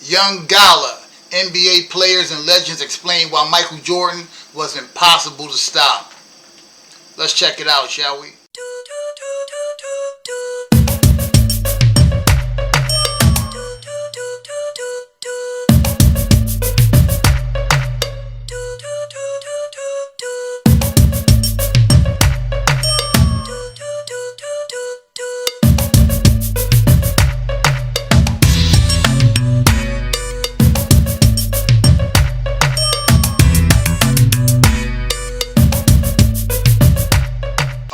Young Gala, NBA players and legends explain why Michael Jordan was impossible to stop. Let's check it out, shall we?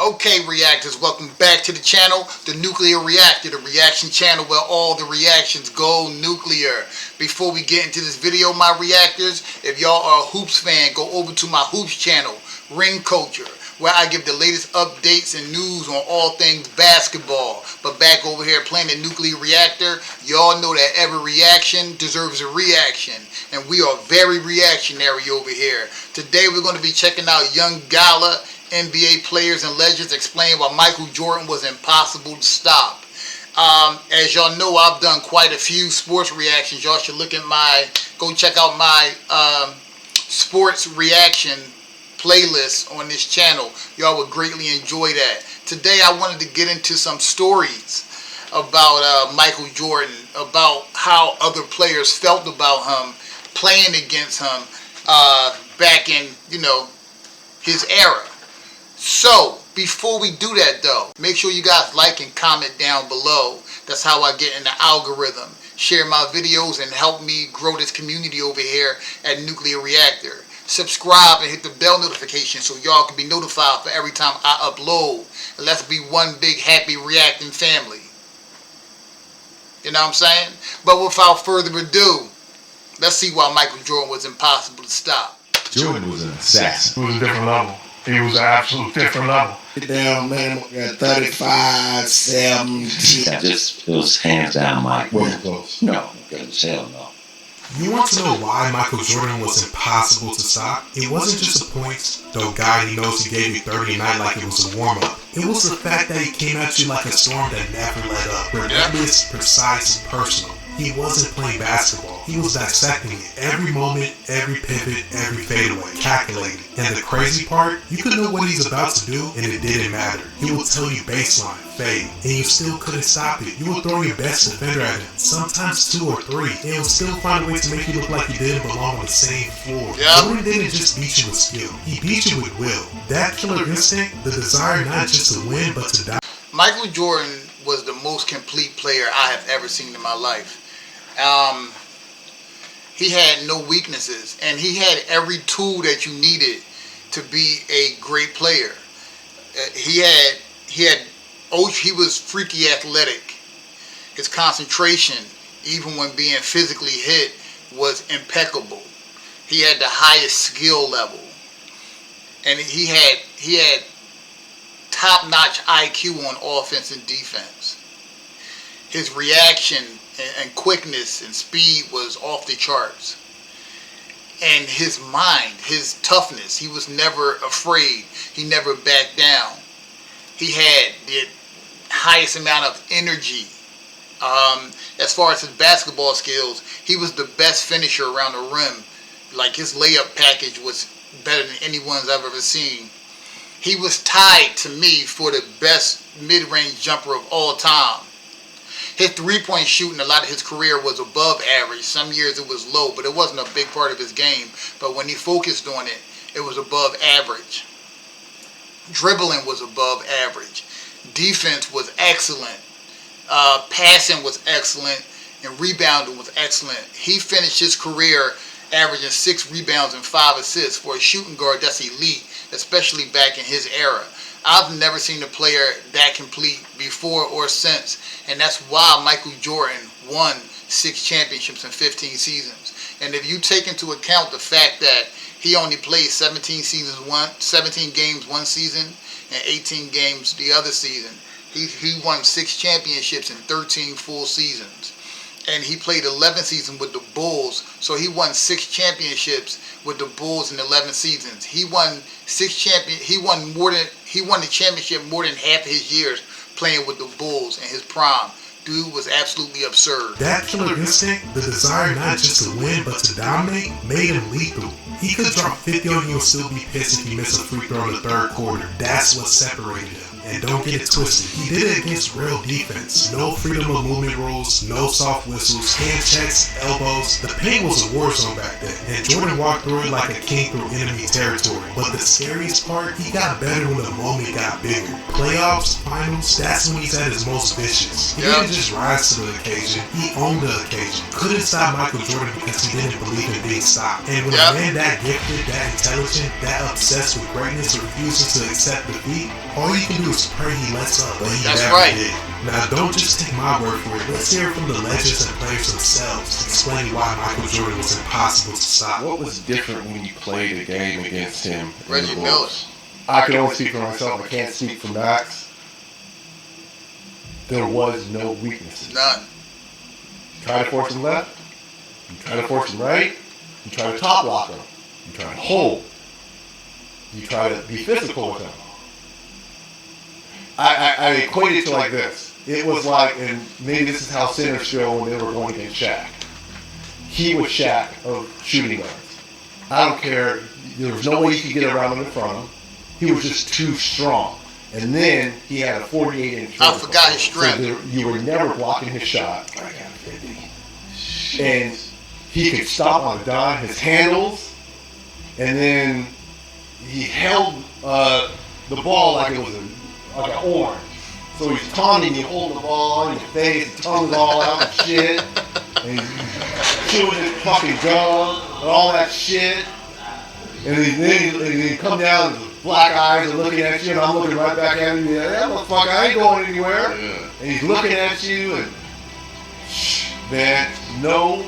Okay, reactors, welcome back to the channel, the Nuclear Reactor, the reaction channel where all the reactions go nuclear. Before we get into this video, my reactors, if y'all are a Hoops fan, go over to my Hoops channel, Ring Culture, where I give the latest updates and news on all things basketball. But back over here playing the Nuclear Reactor, y'all know that every reaction deserves a reaction. And we are very reactionary over here. Today we're going to be checking out Young Gala, NBA players and legends explain why Michael Jordan was impossible to stop. As y'all know, I've done quite a few sports reactions. Y'all should go check out my sports reaction playlist on this channel. Y'all would greatly enjoy that. Today I wanted to get into some stories about Michael Jordan, about how other players felt about him, playing against him back in, his era. So, before we do that though, make sure you guys like and comment down below. That's how I get in the algorithm. Share my videos and help me grow this community over here at Nuclear Reactor. Subscribe and hit the bell notification so y'all can be notified for every time I upload. And let's be one big happy reacting family. You know what I'm saying? But without further ado, let's see why Michael Jordan was impossible to stop. Jordan was an assassin. It was a different level. He was an absolute different level. Down, man, at 35, 70. It was hands down Mike. Wasn't close. No, hell no. You want to know why Michael Jordan was impossible to stop? It wasn't just the points, though God he knows he gave you 30 a night like it was a warm-up. It was the fact that he came at you like a storm that never let up. Relentless, precise, and personal. He wasn't playing basketball. He was dissecting it. Every moment, every pivot, every fadeaway, calculating. And the crazy part, you could know what he's about to do and it didn't matter. He would tell you baseline, fade, and you still couldn't stop it. You would throw your best defender at him, sometimes 2 or 3, and it would still find a way to make you look like you didn't belong on the same floor. Jordan didn't just beat you with skill. He beat you with will. That killer instinct, the desire not just to win, but to die. Michael Jordan was the most complete player I have ever seen in my life. He had no weaknesses, and he had every tool that you needed to be a great player. He was freaky athletic. His concentration, even when being physically hit, was impeccable. He had the highest skill level, and he had top-notch IQ on offense and defense. His reaction and quickness and speed was off the charts. And his mind, his toughness, he was never afraid. He never backed down. He had the highest amount of energy. As far as his basketball skills, he was the best finisher around the rim. Like, his layup package was better than anyone's I've ever seen. He was tied to me for the best mid-range jumper of all time. His three-point shooting, a lot of his career was above average. Some years it was low, but it wasn't a big part of his game. But when he focused on it, it was above average. Dribbling was above average. Defense was excellent. Passing was excellent. And rebounding was excellent. He finished his career averaging 6 rebounds and 5 assists. For a shooting guard, that's elite, especially back in his era. I've never seen a player that complete before or since, and that's why Michael Jordan won 6 championships in 15 seasons. And if you take into account the fact that he only played 17 games one season and 18 games the other season, he won 6 championships in 13 full seasons. And he played 11 seasons with the Bulls, so he won 6 championships with the Bulls in 11 seasons. He won the championship more than half of his years playing with the Bulls in his prime. Dude was absolutely absurd. That killer instinct, the desire not just to win but to dominate, made him lethal. He could drop 50 on you and still be pissed if he missed a free throw in the third quarter. That's what separated him. And don't get it twisted, he did it against real defense. No freedom of movement rules, no soft whistles, hand checks, elbows. The paint was a war zone back then, and Jordan walked through it like a king through enemy territory. But the scariest part, he got better when the moment got bigger. Playoffs, finals, that's when he's at his most vicious. He didn't just rise to the occasion, he owned the occasion. Couldn't stop Michael Jordan because he didn't believe in being stopped. And when a man that gifted, that intelligent, that obsessed with greatness refuses to accept defeat, all you can do is pray he lets up, but he never did. Now don't just take my word for it. Let's hear from the legends and players themselves explaining why Michael Jordan was impossible to stop. What was different when you played a game against him? Reggie Miller. I can only speak for myself. I can't speak for Max. There was no weaknesses. None. You try to force him left. You try to force him right. You try to top lock him. You try to hold. You try to be physical with him. I equate it to like this. It was like, and maybe this is how centers feel when they were going against Shaq. He was Shaq of shooting guards. I don't care. There was no way you could get around him in front of him. He was just too strong. And then he had a 48-inch. I forgot his strength. So you were never blocking his shot. And he could stop on a dime, his handles, and then he held the ball like it was like an orange. So he's taunting you, holding the ball on your face, his tongue's all out and shit, and he's chewing his fucking gum and all that shit. And then he come down with black eyes and looking at you, and I'm looking right back at him. And that motherfucker, I ain't going anywhere. Yeah. And he's looking at you, and man, no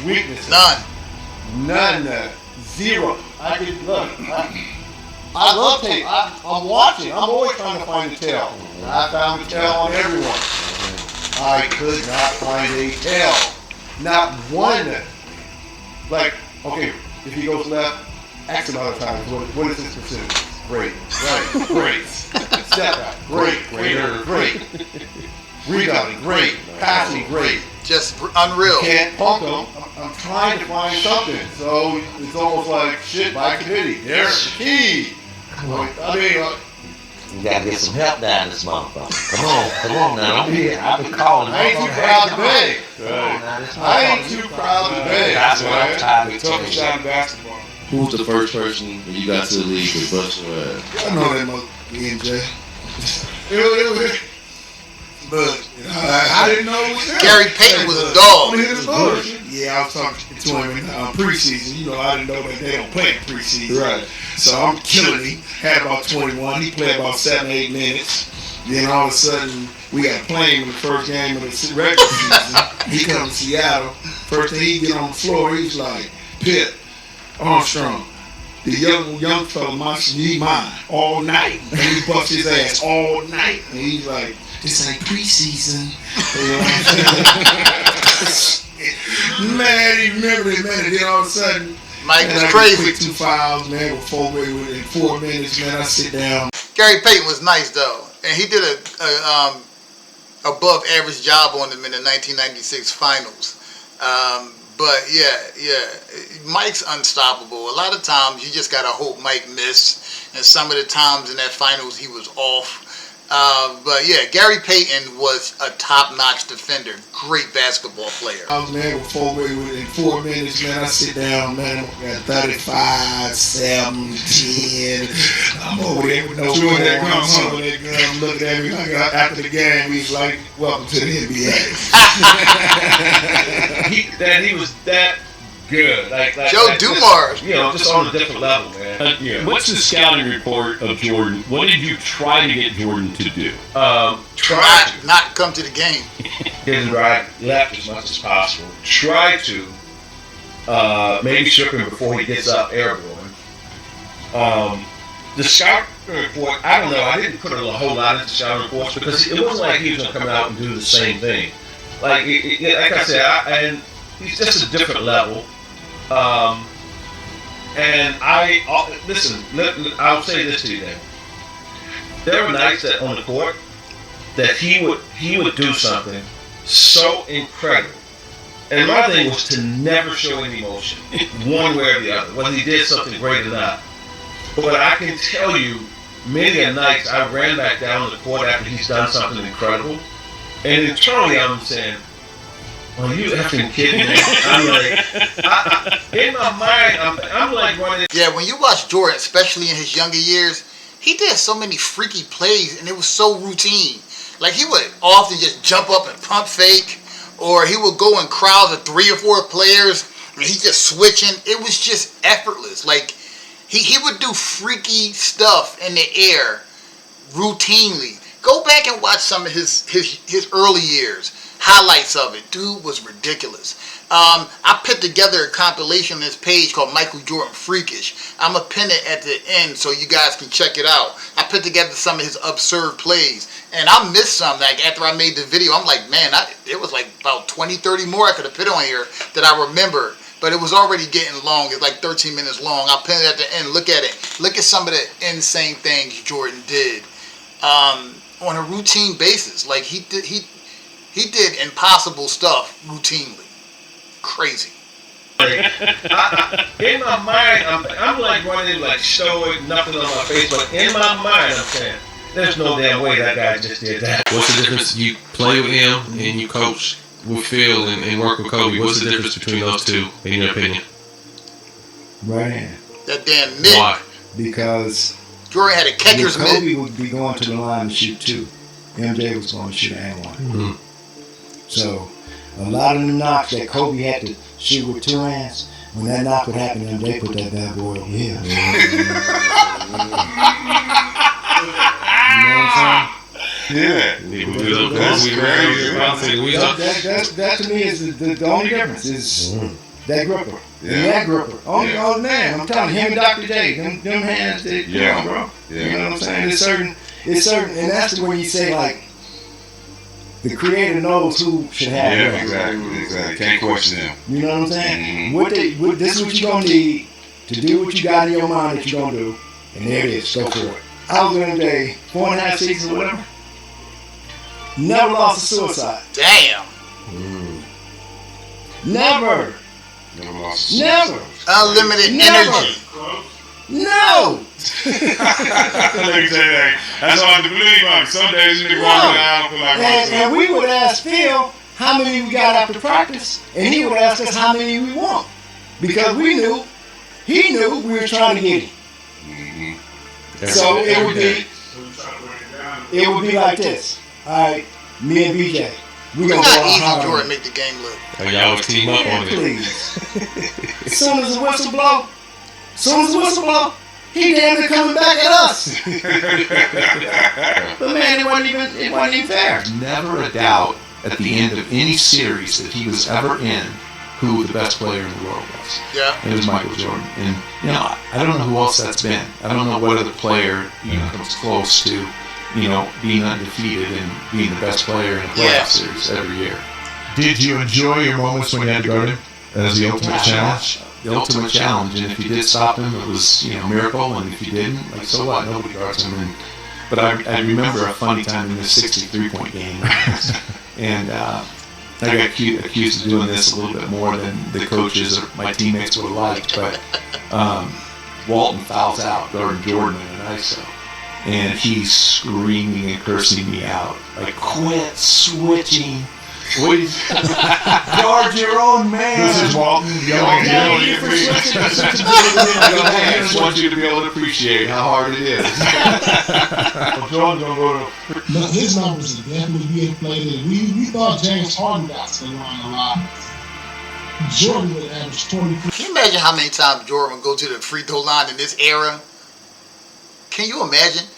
weaknesses. None. Zero. I could look. I love tape. I'm watching. I'm always trying to find a tail. I found a tail on everyone. I could not find a tail. Not one. Like, okay, if he goes left X amount of times, what is his percentage? Great. Right. Great. Step back. Great. Great. Rebounding. Great. Passing. Great. Just unreal. You can't punk him. I'm trying to find something. So it's almost like shit by committee. There's the key. I mean, you gotta get some help down this motherfucker. Come on now. I've been calling. I ain't too proud to beg. I ain't too proud to beg. That's what I'm tired of Toughest shot in basketball. Who was the first person when you got to the league to bust your ass? I know that motherfucker NJ. But I didn't know it was him. Gary Payton was a dog. Yeah, I was talking to him in preseason. You know, I didn't know that they don't play in preseason. Right. So I'm killing him. Had about 21. He played about 7-8 minutes. Then all of a sudden, we got to play him in the first game of the regular season. He comes to Seattle. First thing he get on the floor, he's like, Pip, Armstrong, the young fella, need mine all night. And he busts his ass all night. And he's like, this ain't preseason. You know what I'm saying? Man, he remembered it, man. And then all of a sudden, Mike was crazy. Quick 2 fouls, man, with 4 minutes, man. I sit down. Gary Payton was nice though, and he did a above average job on them in the 1996 finals. But yeah, Mike's unstoppable. A lot of times you just gotta hope Mike missed, and some of the times in that finals he was off. But yeah, Gary Payton was a top-notch defender, great basketball player. I was man with 4 minutes, man. I sit down, man. I got 35, 7, 10. I'm over there with no chewing that gum. I'm looking at me like after the game. He's like, "Welcome to the NBA." He was that good. Like Joe Dumars. Just on a different level, man. What's the scouting report of Jordan? What did you try to get Jordan to do? Not come to the game. Get him right, left as much as possible. Try to maybe trip him before he gets up airborne. The scouting report, I don't know. I didn't put a whole lot into scouting reports because it wasn't like he was going to come out and do the same thing. Like I said, and he's just a different level. And listen, I'll say this to you then. There were nights that on the court, that he would do something so incredible. And my thing was to never show any emotion, one way or the other, whether he did something great or not. But I can tell you, many a nights I ran back down the court after he's done something incredible, and internally I'm saying, "Are you effing kidding me?" I'm like, in my mind, I'm like running. Yeah, when you watch Jordan, especially in his younger years, he did so many freaky plays, and it was so routine. Like, he would often just jump up and pump fake, or he would go in crowds of 3 or 4 players, and he's just switching. It was just effortless. Like, he would do freaky stuff in the air routinely. Go back and watch some of his early years, highlights of it. Dude was ridiculous. I put together a compilation on this page called Michael Jordan Freakish. I'm going to pin it at the end so you guys can check it out. I put together some of his absurd plays, and I missed some. Like, after I made the video, I'm like, man, it was like about 20, 30 more I could have put on here that I remember. But it was already getting long. It's like 13 minutes long. I'll pin it at the end. Look at it. Look at some of the insane things Jordan did on a routine basis. Like, he did impossible stuff routinely. Crazy. In my mind, I'm like running like stoic, nothing on my face, but in my mind I'm saying, there's no damn way that guy just did that. What's the difference? You play with him and you coach with Phil and work with Kobe. What's the difference between those two, in your opinion? Right hand. That damn mitt. Why? Because Jordan had a catcher's mitt. Kobe would be going to the line to shoot 2. MJ was going to shoot and 1. Mm-hmm. So a lot of the knocks that Kobe had to shoot with 2 hands, when that knock would happen, MJ put that bad boy over here. You know what I'm saying? Yeah. That to me is the only difference is that gripper. Yeah. And that gripper. Oh man, I'm telling you, him and Dr. J, them hands, come on, bro. Yeah. You know what I'm saying? It's certain, and that's when you say, like, the creator knows who should have it. Yeah, exactly. Can't question them. You know what I'm saying? This is what you're going to need to do what you got in your mind that you're going to do, and there it is. Go for it. I was in a 4.5 seasons or whatever. Never lost a suicide. Damn. Never. Never lost. Never. Unlimited energy. No. Let me tell you that. That's hard to believe on. Some days you be walking out for like and we would ask Phil how many we got after practice, and he would ask us how many we want. Because he knew we were trying to get him. Mm-hmm. So it would be like this. All right, me and BJ. We're going to go easy, hard. Jordan, make the game look. And y'all would team up on it. Please. As soon as the whistle blow, he damn near coming back at us. But man, it wasn't even fair. Never a doubt at the end of any series that he was ever in who the best player in the world was. Yeah. And it was Michael Jordan. And, I don't know who else that's been. I don't know what other player comes close to, being undefeated and being the best player in a playoff series every year. Did you enjoy your moments when you had to guard him as the ultimate challenge? The ultimate challenge, and if you did stop him, it was a miracle, and if you didn't, so what? Nobody guards him. But I remember a funny time in this 63-point game, and I got accused of doing this a little bit more than the coaches or my teammates would have liked. But Walton fouls out guarding Jordan in an ISO, and he's screaming and cursing me out, like, "Quit switching. Guard your own man." This is Walton yelling at you. I just want you to be able to appreciate how hard it is. Well, Jordan's going to go to... His numbers are definitely being inflated. We thought James Harden got to the line a lot. Jordan would average 23. Can you imagine how many times Jordan would go to the free throw line in this era? Can you imagine?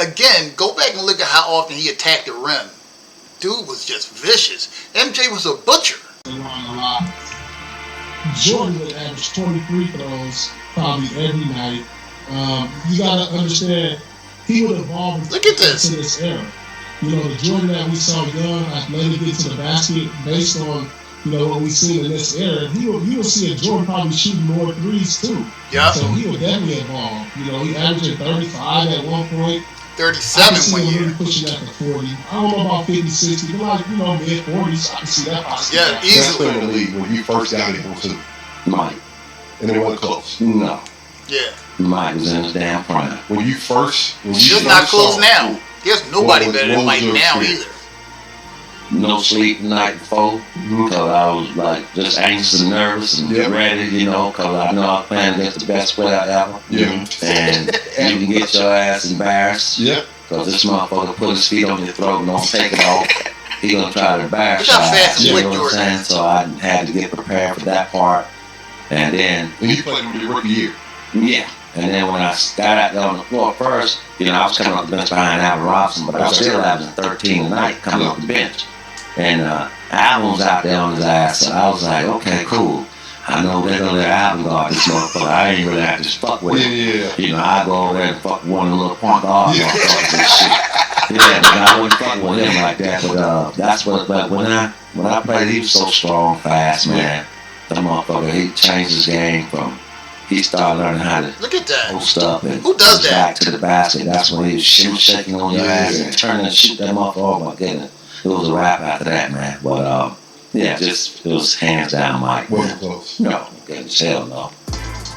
Again, go back and look at how often he attacked the rim. Dude was just vicious. MJ was a butcher. Jordan would average 23 throws probably every night. You gotta understand, he would evolve Look at this. into this era. The Jordan that we saw young, athletic, get to the basket based on what we see in this era. You'll see a Jordan probably shooting more threes too. Yeah. So he will definitely evolve. He averaged 35 at one point. 37 see one him year. really pushing that to 40. I don't know about 50, 60, but like, mid 40s. I can see that possibly. Yeah, Best easily. player in the league when you first got it was who? Mike. And it wasn't close. No. Yeah. Mike was in his damn prime. When you first Still not close saw now. him, There's nobody what better was than Mike your now experience? either. No sleep the night before because I was like just anxious and nervous and ready, because I know I was playing against the best player ever. Yeah. And you can get your ass embarrassed. Yeah. Because this motherfucker put his feet on your throat and don't take it off. He gonna try to embarrass Look how your fast ass. he You went, know what I'm Jordan. saying? So I had to get prepared for that part. And then, And you played with your rookie year. yeah. And then when I got out there on the floor first, I was coming off the bench behind Alvin Robinson, but I was still averaging 13 a night coming off the bench. And Alvin was out there on his ass, so I was like, okay, cool. I know they're gonna let Alvin guard this motherfucker. I ain't really have to fuck with him. Yeah. I go over there and fuck one of the little punk guards motherfuckers and shit. Yeah, but I wouldn't fuck with him like that. But that's what. But when I played, he was so strong, fast, man. The motherfucker, he changed his game from. He started learning how to Look at that. post up and Who does that? back to the basket. That's when he was shaking on your ass and turning and shoot that motherfucker. Oh my goodness, it was a wrap after that, man. But it was hands down, Mike. Wasn't close. No, goodness, hell no.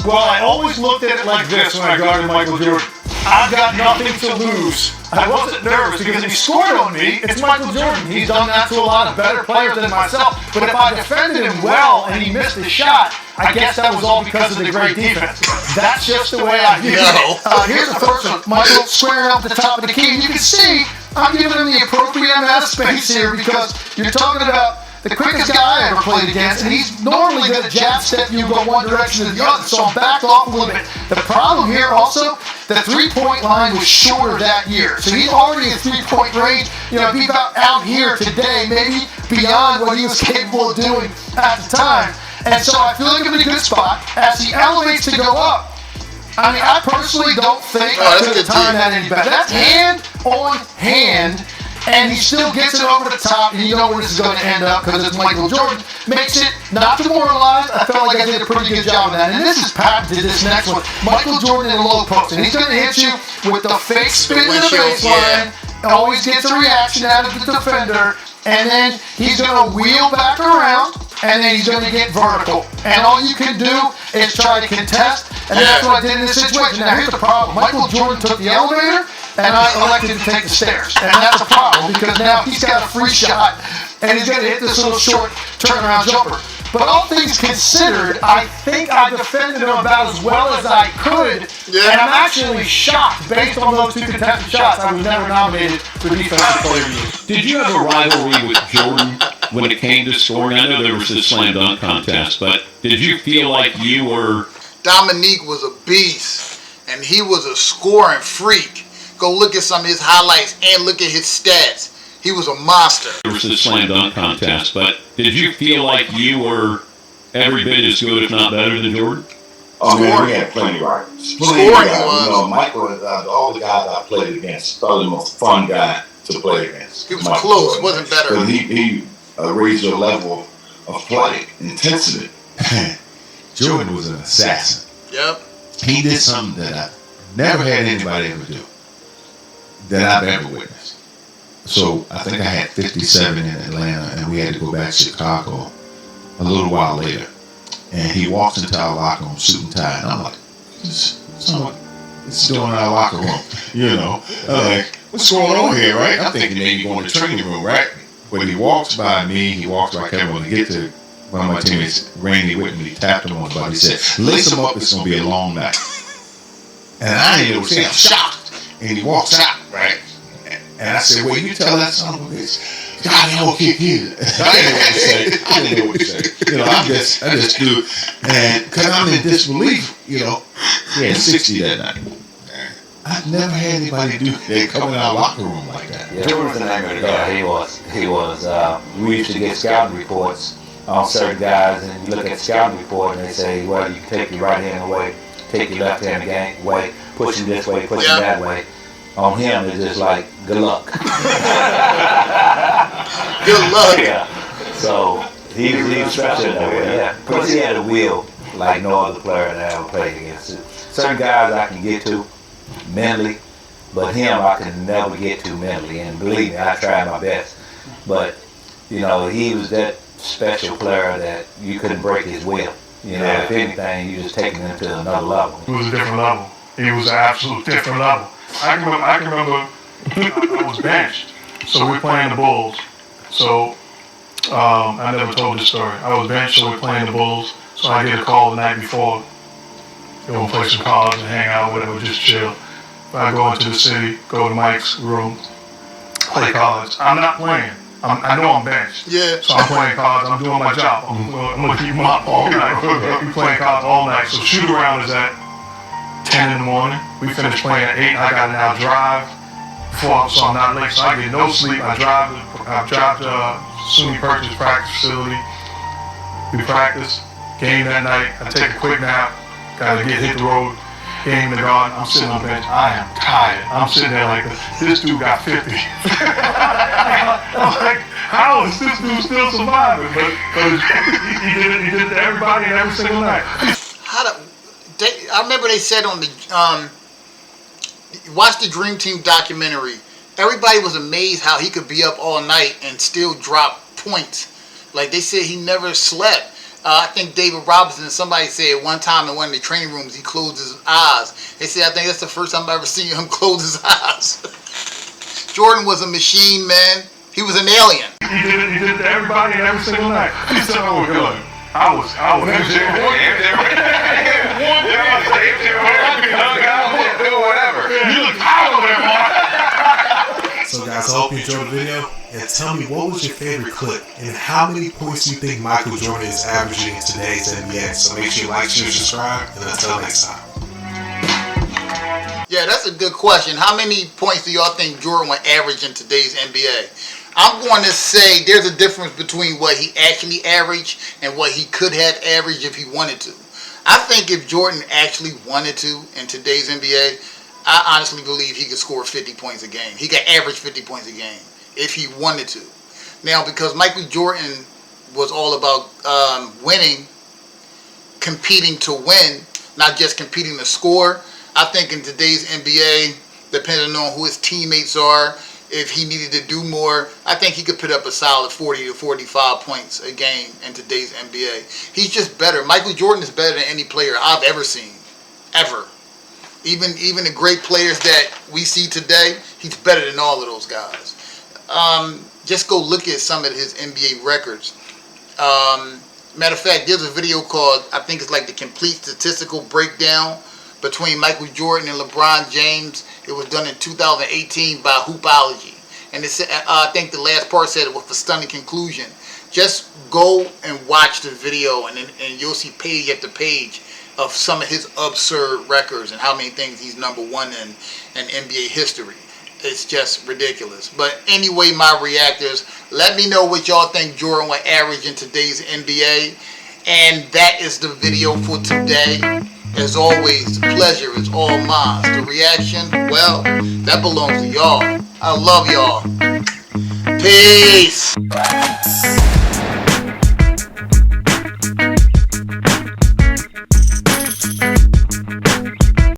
Well, I always looked at it like this when I guarded Michael Jordan. I've got nothing to lose. I wasn't nervous because if he scored on me, it's Michael Jordan. He's done that to a lot of better players than myself. But if I defended him well and he missed the shot, I guess that was all because of the great defense. That's just the way I view it. Here's the first one. Michael squaring up the top of the key. And you can see I'm giving him the appropriate amount of space here because you're talking about the quickest guy I ever played against, and he's normally going to jab step you go one direction or the other, so I'm backed off a little bit. The problem here also, the three-point line was shorter that year, so he's already in three-point range. If he's out here today, maybe beyond what he was capable of doing at the time. And so I feel like I'm in a good spot. As he elevates to go up, I personally don't think I could have timed that any better. That's hand on hand. And he still gets it over the top, and you know where this is going to end up because it's Michael Jordan. Makes it not demoralized. I felt like I did a pretty good job of that. And this is patented, this next one. Michael Jordan in a low post. And he's going to hit you with the fake spin to the baseline. Always gets a reaction out of the defender. And then he's going to wheel back around, and then he's going to get vertical. And all you can do is try to contest. And that's what I did in this situation. Now, here's the problem. Michael Jordan took the elevator, and I elected to take the stairs. And that's a problem because now he's got a free shot and he's going to hit this little short turnaround jumper. But all things considered, I think I defended him about as well as I could. And I'm actually shocked based on those two contested shots. I was never nominated for Defensive Player of the Year. Did you have a rivalry with Jordan when it came to scoring? I know there was this slam dunk contest, but did you feel like you were... Dominique was a beast, and he was a scoring freak. Go look at some of his highlights and look at his stats. He was a monster. There was this slam dunk contest, but did you feel like you were every bit as good, if not better, than Jordan? Oh man, we had plenty of rivals. Michael, all the guys I played against, probably the most fun guy to play against. He was close, Jordan. Wasn't better. But he raised your level of play, intensity. Jordan was an assassin. Yep. He did something that I never had anybody ever do, that I've ever witnessed. So I think I had 57 in Atlanta, and we had to go back to Chicago a little while later. And he walks into our locker room, suit and tie, and I'm like, it's doing in our locker room, like, what's going on here, right? I'm thinking maybe going to the training room, right? But he walks by me, he walks by Kevin, to get to one of my teammates, Randy Whitman, he tapped him on the butt. He said, lace him up, it's going to be a long night. And I didn't know what to say, I'm shocked. And he walks out, right? And I said, well, you tell that son of a bitch, God, I don't kick you. I didn't know what to say. I just do. And because I'm in disbelief, he had 60 that night. I've never had anybody do that come in our locker room like that. Yeah, Jordan was the name of the guy. He was. We used to get scouting reports on certain guys, and you look at the scouting report, and they say, well, you can take your right hand away, take your left hand away, push him this way, push him that way. On him, it's just like, good luck. Good luck. Yeah. So he was special that way. Yeah. Plus he had a will like no other player that I ever played against. Certain guys I can get to mentally, But him, I could never get to mentally, and believe me, I tried my best. But, you know, he was that special player that you couldn't break his will. You know, if anything, you just taking him to another level. He was a different level. He was an absolute different level. I can remember I was benched. So we were playing the Bulls. So I never told this story. I was benched, so we were playing the Bulls. So I get a call the night before. They want to play some cards and hang out, whatever, just chill. I go into the city, go to Mike's room, play cards. I'm not playing. I know I'm benched. Yeah. So I'm playing cards. I'm doing my job. I'm going to keep them up all night. We're playing cards all night. So shoot around is at 10 in the morning. We finished playing at 8. I got to now drive before, so I'm not late. So I get no sleep. I drive to SUNY Purchase practice facility. We practice. Game that night. I take a quick nap. Got to hit the road. Game in the garden. I'm sitting on the bench. I am tired. I'm sitting there like this dude got 50. I'm like, how is this dude still surviving? But he did it to everybody and every single night. I remember they said on the watch the Dream Team documentary. Everybody was amazed how he could be up all night and still drop points. Like they said, he never slept. I think David Robinson, somebody said one time in one of the training rooms, he closed his eyes. They said, I think that's the first time I've ever seen him close his eyes. Jordan was a machine, man. He was an alien. He did it to everybody and every single night. He said, oh, look, I was So guys, I hope you enjoyed the video, and tell me what was your favorite clip, and how many points do you think Michael Jordan is averaging in today's NBA. So make sure you like, share, subscribe, and until next time. Yeah, that's a good question. How many points do y'all think Jordan would average in today's NBA? I'm going to say there's a difference between what he actually averaged and what he could have averaged if he wanted to. I think if Jordan actually wanted to in today's NBA, I honestly believe he could score 50 points a game. He could average 50 points a game if he wanted to. Now, because Michael Jordan was all about winning, competing to win, not just competing to score, I think in today's NBA, depending on who his teammates are, if he needed to do more, I think he could put up a solid 40 to 45 points a game in today's NBA. He's just better. Michael Jordan is better than any player I've ever seen. Ever. Even the great players that we see today, he's better than all of those guys. Just go look at some of his NBA records. Matter of fact, there's a video called, I think it's like the complete statistical breakdown between Michael Jordan and LeBron James. It was done in 2018 by Hoopology. And it said, I think the last part said it with a stunning conclusion. Just go and watch the video, and you'll see page after page of some of his absurd records and how many things he's number one in NBA history. It's just ridiculous. But anyway, my reactors, let me know what y'all think Jordan will average in today's NBA. And that is the video for today. As always, the pleasure is all mine. The reaction, well, that belongs to y'all. I love y'all. Peace.